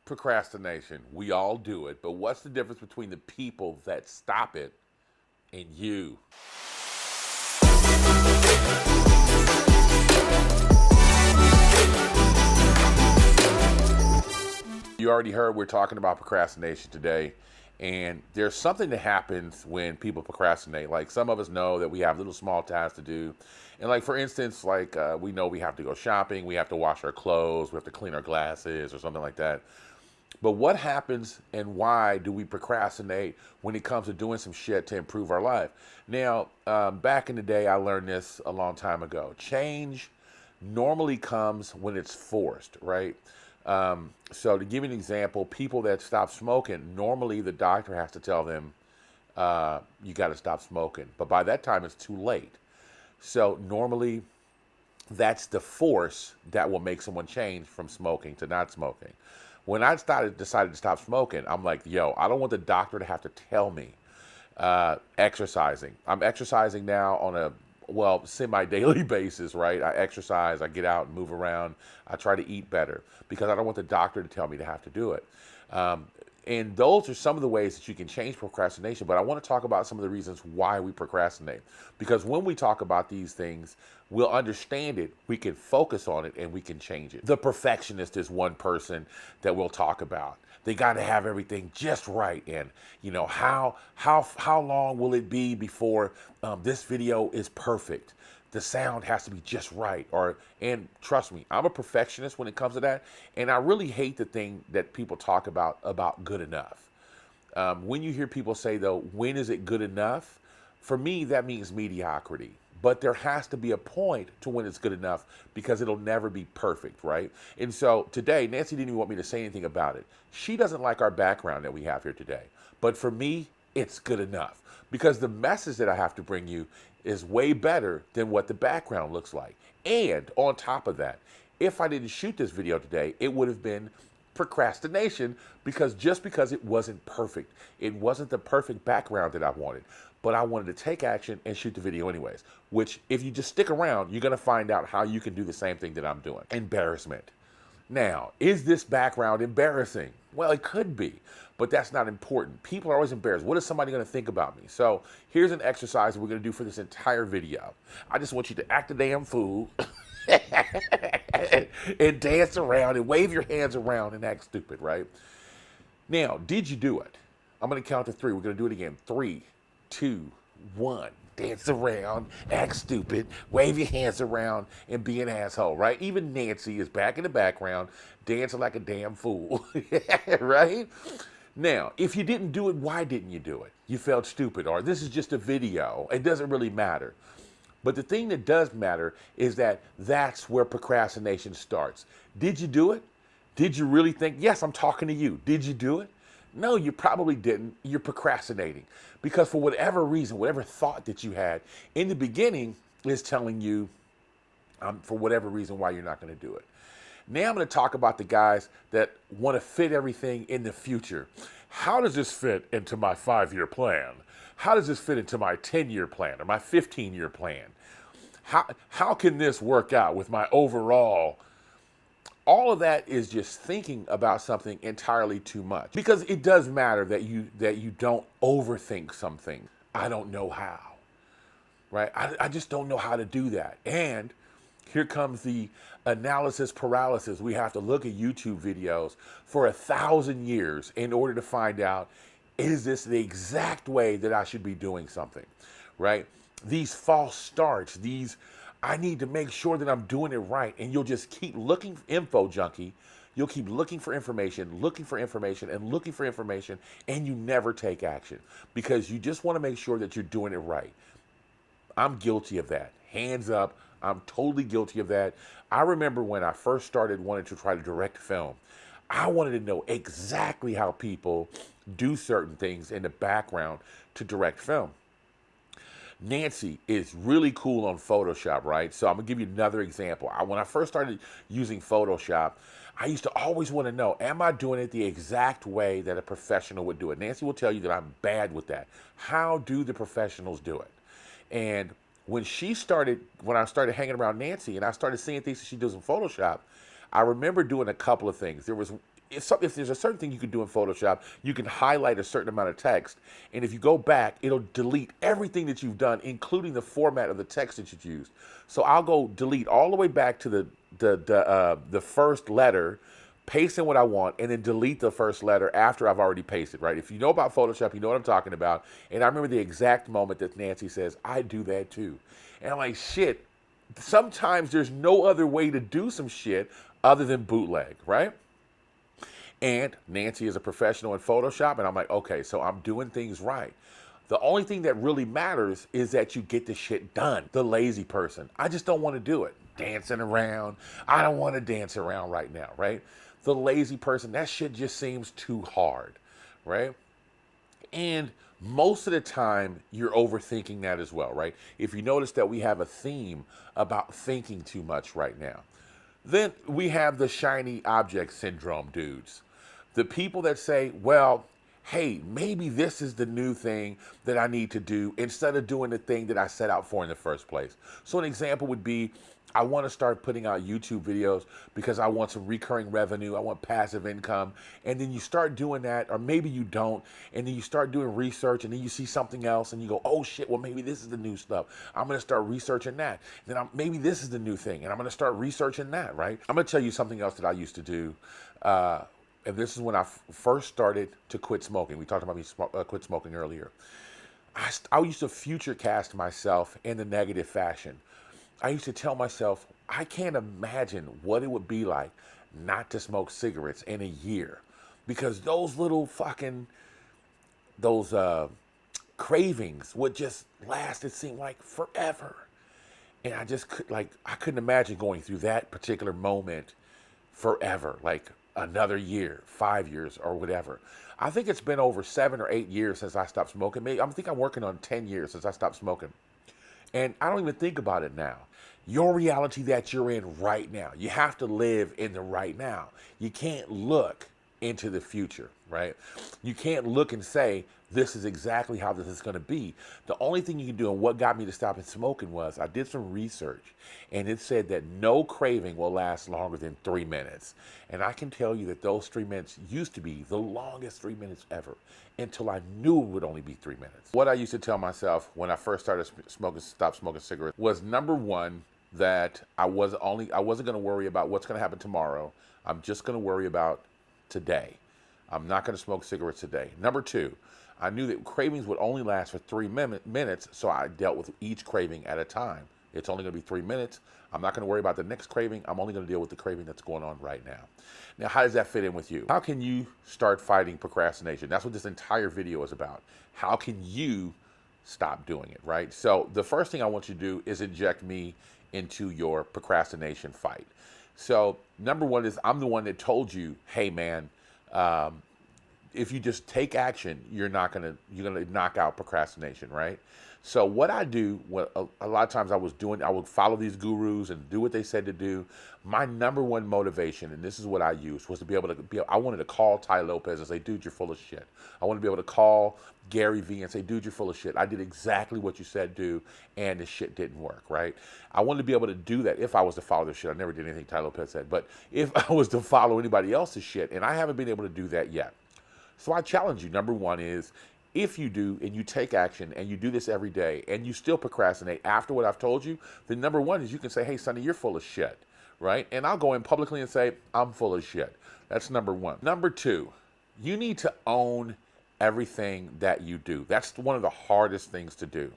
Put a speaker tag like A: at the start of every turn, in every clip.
A: Procrastination. We all do it, but what's the difference between the people that stop it and you? You already heard we're talking about procrastination today, and there's something that happens when people procrastinate. Like, some of us know that we have little small tasks to do, and like, for instance, like we know we have to go shopping, we have to wash our clothes, we have to clean our glasses or something like that. But what happens and why do we procrastinate when it comes to doing some shit to improve our life? Now, back in the day, I learned this a long time ago. Change normally comes when it's forced, right? So to give you an example, people that stop smoking, normally the doctor has to tell them, you got to stop smoking. But by that time, it's too late. So normally, that's the force that will make someone change from smoking to not smoking. When I decided to stop smoking, I'm like, yo, I don't want the doctor to have to tell me. Exercising. I'm exercising now on a, semi-daily basis, right? I exercise, I get out and move around. I try to eat better because I don't want the doctor to tell me to have to do it. And those are some of the ways that you can change procrastination. But I want to talk about some of the reasons why we procrastinate. Because when we talk about these things, we'll understand it, we can focus on it, and we can change it. The perfectionist is one person that we'll talk about. They got to have everything just right. And, you know, how long will it be before this video is perfect? The sound has to be just right. And trust me, I'm a perfectionist when it comes to that. And I really hate the thing that people talk about good enough. When you hear people say, though, when is it good enough? For me, that means mediocrity. But there has to be a point to when it's good enough because it'll never be perfect, right? And so today, Nancy didn't even want me to say anything about it. She doesn't like our background that we have here today. But for me, it's good enough because the message that I have to bring you is way better than what the background looks like. And on top of that, if I didn't shoot this video today, it would have been procrastination because it wasn't perfect. It wasn't the perfect background that I wanted. But I wanted to take action and shoot the video anyways, which if you just stick around, you're going to find out how you can do the same thing that I'm doing. Embarrassment. Now, is this background embarrassing? Well, it could be, but that's not important. People are always embarrassed. What is somebody going to think about me? So here's an exercise we're going to do for this entire video. I just want you to act a damn fool and dance around and wave your hands around and act stupid, right? Now, did you do it? I'm going to count to three. We're going to do it again. 3, 2, 1. Dance around, act stupid, wave your hands around, and be an asshole, right? Even Nancy is back in the background, dancing like a damn fool, right? Now, if you didn't do it, why didn't you do it? You felt stupid, or this is just a video. It doesn't really matter. But the thing that does matter is that that's where procrastination starts. Did you do it? Did you really think, yes, I'm talking to you. Did you do it? No, you probably didn't. You're procrastinating because for whatever reason, whatever thought that you had in the beginning is telling you for whatever reason why you're not going to do it. Now I'm going to talk about the guys that want to fit everything in the future. How does this fit into my 5-year plan? How does this fit into my 10-year plan or my 15-year plan? How can this work out with my overall? All of that is just thinking about something entirely too much. Because it does matter that you don't overthink something. I don't know how, right? I just don't know how to do that. And here comes the analysis paralysis. We have to look at YouTube videos for 1,000 years in order to find out, is this the exact way that I should be doing something, right? These false starts, I need to make sure that I'm doing it right. And you'll just keep looking, info junkie. You'll keep looking for information, and looking for information, and you never take action because you just want to make sure that you're doing it right. I'm guilty of that. Hands up. I'm totally guilty of that. I remember when I first started wanting to try to direct film, I wanted to know exactly how people do certain things in the background to direct film. Nancy is really cool on Photoshop, right? So I'm gonna give you another example. When I first started using Photoshop, I used to always want to know, am I doing it the exact way that a professional would do it? Nancy will tell you that I'm bad with that. How do the professionals do it? And when I started hanging around Nancy and I started seeing things that she does in Photoshop, I remember doing a couple of things. if there's a certain thing you can do in Photoshop, you can highlight a certain amount of text, and if you go back, it'll delete everything that you've done, including the format of the text that you've used. So I'll go delete all the way back to the first letter, paste in what I want, and then delete the first letter after I've already pasted, right? If you know about Photoshop, you know what I'm talking about. And I remember the exact moment that Nancy says, I do that too. And I'm like, shit, sometimes there's no other way to do some shit other than bootleg, right? And Nancy is a professional in Photoshop, and I'm like, okay, so I'm doing things right. The only thing that really matters is that you get the shit done. The lazy person, I just don't want to do it. Dancing around, I don't want to dance around right now, right? The lazy person, that shit just seems too hard, right? And most of the time, you're overthinking that as well, right? If you notice that we have a theme about thinking too much right now, then we have the shiny object syndrome dudes. The people that say, well, hey, maybe this is the new thing that I need to do instead of doing the thing that I set out for in the first place. So an example would be, I want to start putting out YouTube videos because I want some recurring revenue. I want passive income. And then you start doing that, or maybe you don't. And then you start doing research, and then you see something else and you go, oh shit, well, maybe this is the new stuff. I'm going to start researching that. Then maybe this is the new thing, and I'm going to start researching that, right? I'm going to tell you something else that I used to do. And this is when I first started to quit smoking. We talked about me quit smoking earlier. I used to future cast myself in the negative fashion. I used to tell myself, I can't imagine what it would be like not to smoke cigarettes in a year, because those little fucking, those cravings would just last, it seemed like forever. And I just I couldn't imagine going through that particular moment forever, like another year, 5 years or whatever. I think it's been over 7 or 8 years since I stopped smoking. Maybe I think I'm working on 10 years since I stopped smoking. And I don't even think about it now. Your reality that you're in right now. You have to live in the right now. You can't look into the future, right? You can't look and say, this is exactly how this is going to be. The only thing you can do, and what got me to stop smoking, was I did some research, and it said that no craving will last longer than 3 minutes. And I can tell you that those 3 minutes used to be the longest 3 minutes ever, until I knew it would only be 3 minutes. What I used to tell myself when I first started stopped smoking cigarettes, was number one, that I wasn't going to worry about what's going to happen tomorrow. I'm just going to worry about today. I'm not going to smoke cigarettes today. Number two, I knew that cravings would only last for 3 minutes, so I dealt with each craving at a time. It's only going to be 3 minutes. I'm not going to worry about the next craving. I'm only going to deal with the craving that's going on right now. Now, how does that fit in with you? How can you start fighting procrastination? That's what this entire video is about. How can you stop doing it, right? So the first thing I want you to do is inject me into your procrastination fight. So number one is, I'm the one that told you, hey man, if you just take action, you're gonna knock out procrastination, right? So what I do, a lot of times I would follow these gurus and do what they said to do. My number one motivation, and this is what I used, was to be able to I wanted to call Ty Lopez and say, dude, you're full of shit. I want to be able to call Gary Vee and say, dude, you're full of shit. I did exactly what you said do, and the shit didn't work, right? I wanted to be able to do that if I was to follow the shit. I never did anything Ty Lopez said, but if I was to follow anybody else's shit, and I haven't been able to do that yet. So I challenge you. Number one is, if you do and you take action and you do this every day and you still procrastinate after what I've told you, then number one is you can say, hey, Sonny, you're full of shit, right? And I'll go in publicly and say, I'm full of shit. That's number one. Number two, you need to own everything that you do. That's one of the hardest things to do.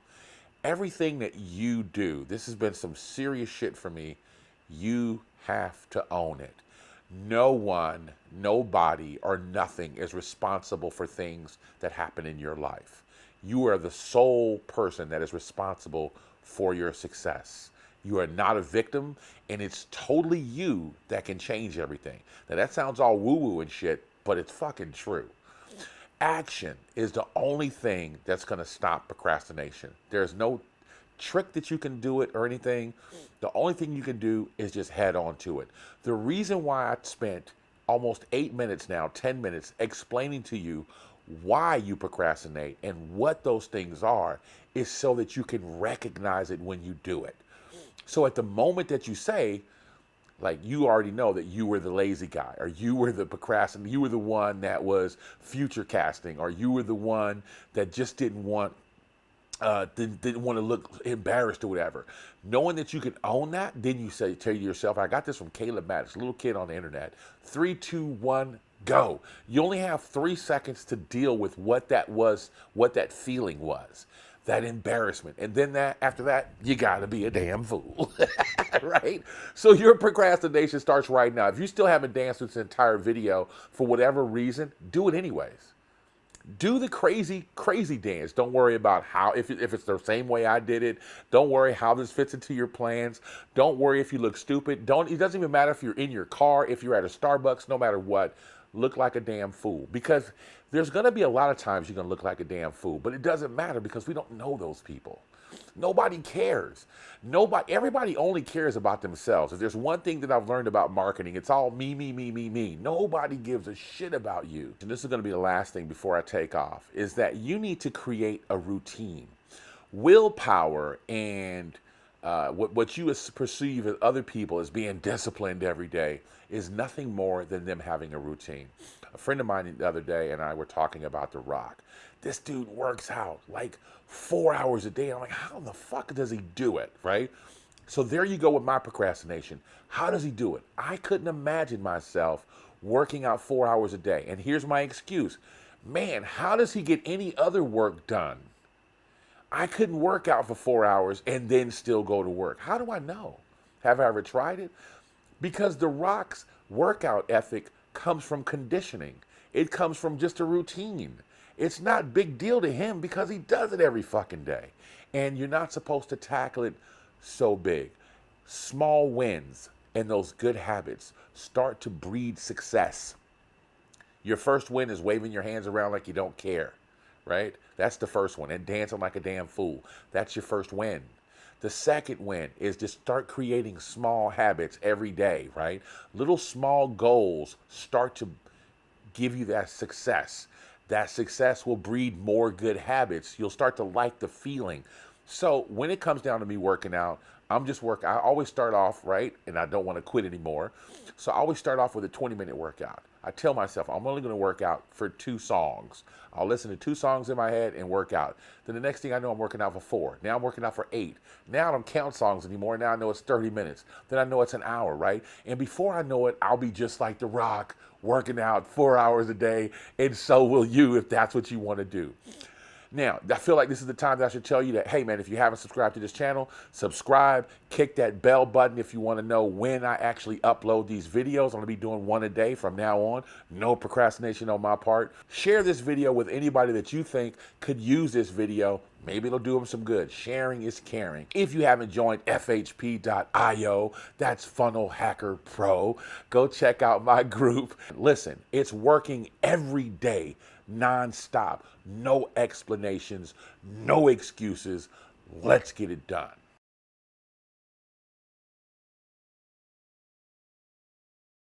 A: Everything that you do, this has been some serious shit for me, you have to own it. No one, nobody, or nothing is responsible for things that happen in your life. You are the sole person that is responsible for your success. You are not a victim, and it's totally you that can change everything. Now that sounds all woo-woo and shit, but it's fucking true. Action is the only thing that's going to stop procrastination. There's no trick that you can do it or anything. The only thing you can do is just head on to it. The reason why I spent almost 8 minutes now, 10 minutes, explaining to you why you procrastinate and what those things are is so that you can recognize it when you do it. So at the moment that you say, Like, you already know that you were the lazy guy, or you were the procrastinator, you were the one that was future casting, or you were the one that just didn't want to look embarrassed or whatever. Knowing that you can own that, then you say, tell yourself, I got this from Caleb Maddox, a little kid on the internet. 3, 2, 1, go. You only have 3 seconds to deal with what that was, what that feeling was, that embarrassment. And then after that, you got to be a damn fool, right? So your procrastination starts right now. If you still haven't danced this entire video for whatever reason, do it anyways. Do the crazy, crazy dance. Don't worry about how, if it's the same way I did it. Don't worry how this fits into your plans. Don't worry if you look stupid. It doesn't even matter if you're in your car, if you're at a Starbucks, no matter what. Look like a damn fool. Because there's going to be a lot of times you're going to look like a damn fool. But it doesn't matter because we don't know those people. Nobody cares. Everybody only cares about themselves. If there's one thing that I've learned about marketing, it's all me, me, me, me, me. Nobody gives a shit about you. And this is going to be the last thing before I take off, is that you need to create a routine. Willpower and what you perceive as other people as being disciplined every day is nothing more than them having a routine. A friend of mine the other day and I were talking about The Rock. This dude works out like 4 hours a day. I'm like, how the fuck does he do it, right? So there you go with my procrastination. How does he do it? I couldn't imagine myself working out 4 hours a day. And here's my excuse. Man, how does he get any other work done? I couldn't work out for 4 hours and then still go to work. How do I know? Have I ever tried it? Because The Rock's workout ethic comes from conditioning. It comes from just a routine. It's not a big deal to him because he does it every fucking day. And you're not supposed to tackle it so big. Small wins and those good habits start to breed success. Your first win is waving your hands around like you don't care, right? That's the first one. And dancing like a damn fool. That's your first win. The second win is to start creating small habits every day, right? Little small goals start to give you that success. That success will breed more good habits. You'll start to like the feeling. So when it comes down to me working out, I always start off, right? And I don't want to quit anymore. So I always start off with a 20-minute workout. I tell myself I'm only going to work out for 2 songs. I'll listen to 2 songs in my head and work out. Then the next thing I know, I'm working out for 4. Now I'm working out for 8. Now I don't count songs anymore. Now I know it's 30 minutes. Then I know it's an hour, right? And before I know it, I'll be just like The Rock, working out 4 hours a day, and so will you if that's what you want to do. Now, I feel like this is the time that I should tell you that, hey man, if you haven't subscribed to this channel, subscribe, kick that bell button if you want to know when I actually upload these videos. I'm going to be doing 1 a day from now on. No procrastination on my part. Share this video with anybody that you think could use this video. Maybe it'll do them some good. Sharing is caring. If you haven't joined FHP.io, that's Funnel Hacker Pro, go check out my group. Listen, it's working every day, non-stop. No explanations, no excuses. Let's get it done.